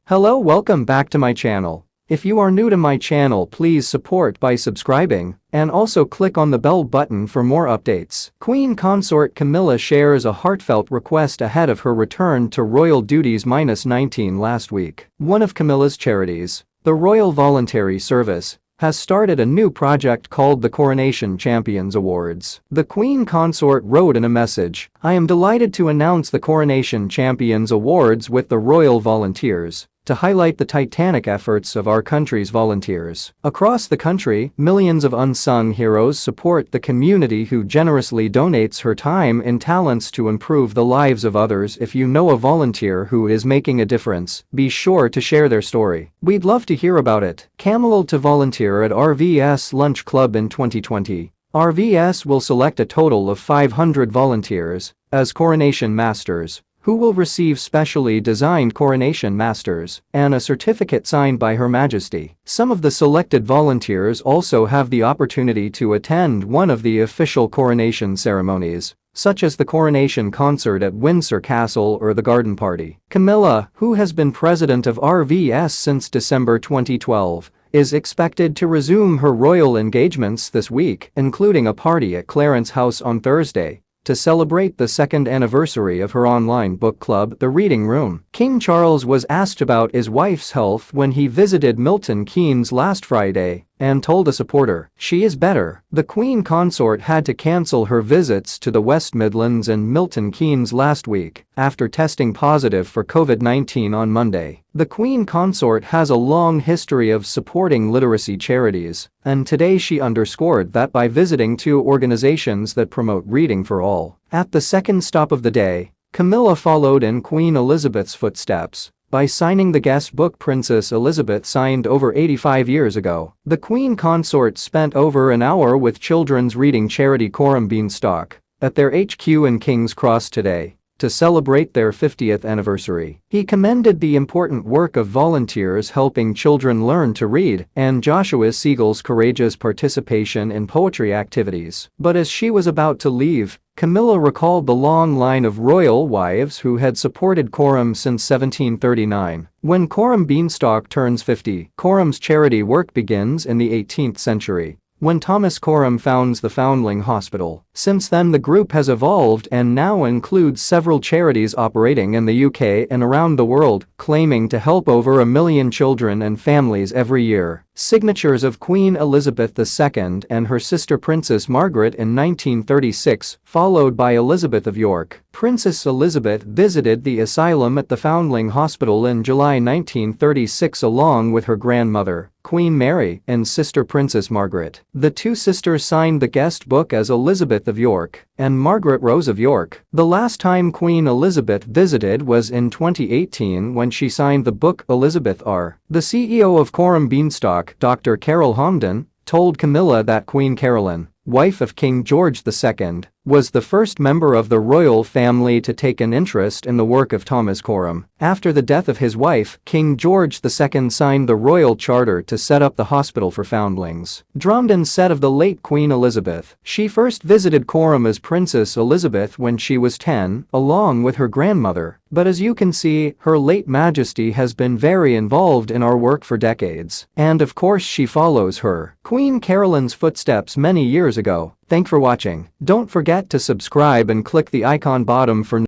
Hello, welcome back to my channel. If you are new to my channel, please support by subscribing and also click on the bell button for more updates. Queen consort Camilla shares a heartfelt request ahead of her return to royal duties -19 last week. One of Camilla's charities, the Royal Voluntary Service, has started a new project called the Coronation Champions Awards. The Queen consort wrote in a message, "I am delighted to announce the Coronation Champions Awards with the Royal Volunteers to highlight the titanic efforts of our country's volunteers. Across the country, millions of unsung heroes support the community who generously donates her time and talents to improve the lives of others. If you know a volunteer who is making a difference, be sure to share their story. We'd love to hear about it." Camilla to volunteer at RVS Lunch Club in 2020. RVS will select a total of 500 volunteers as coronation masters, who will receive specially designed coronation masters and a certificate signed by Her Majesty. Some of the selected volunteers also have the opportunity to attend one of the official coronation ceremonies, such as the coronation concert at Windsor Castle or the garden party. Camilla, who has been president of RVS since December 2012, is expected to resume her royal engagements this week, including a party at Clarence House on Thursday to celebrate the second anniversary of her online book club, The Reading Room. King Charles was asked about his wife's health when he visited Milton Keynes last Friday and told a supporter, "She is better." The Queen consort had to cancel her visits to the West Midlands and Milton Keynes last week after testing positive for COVID-19 on Monday. The Queen consort has a long history of supporting literacy charities, and today she underscored that by visiting two organizations that promote reading for all. At the second stop of the day, Camilla followed in Queen Elizabeth's footsteps by signing the guest book Princess Elizabeth signed over 85 years ago. The Queen consort spent over an hour with children's reading charity Coram Beanstalk at their HQ in King's Cross today to celebrate their 50th anniversary. He commended the important work of volunteers helping children learn to read and Joshua Siegel's courageous participation in poetry activities. But as she was about to leave, Camilla recalled the long line of royal wives who had supported Coram since 1739. When Coram Beanstalk turns 50, Coram's charity work begins in the 18th century, when Thomas Coram founds the Foundling Hospital. Since then, the group has evolved and now includes several charities operating in the UK and around the world, claiming to help over 1 million children and families every year. Signatures of Queen Elizabeth II and her sister Princess Margaret in 1936, followed by Elizabeth of York. Princess Elizabeth visited the asylum at the Foundling Hospital in July 1936 along with her grandmother, Queen Mary, and sister Princess Margaret. The two sisters signed the guest book as Elizabeth of York and Margaret Rose of York. The last time Queen Elizabeth visited was in 2018 when she signed the book Elizabeth R. The CEO of Coram Beanstalk, Dr. Carol Homden, told Camilla that Queen Caroline, wife of King George II, was the first member of the royal family to take an interest in the work of Thomas Coram. After the death of his wife, King George II signed the royal charter to set up the hospital for foundlings. Dromden said of the late Queen Elizabeth, "She first visited Coram as Princess Elizabeth when she was 10, along with her grandmother. But as you can see, Her late Majesty has been very involved in our work for decades. And of course she follows her Queen Caroline's footsteps many years ago." Thanks for watching. Don't forget to subscribe and click the icon bottom for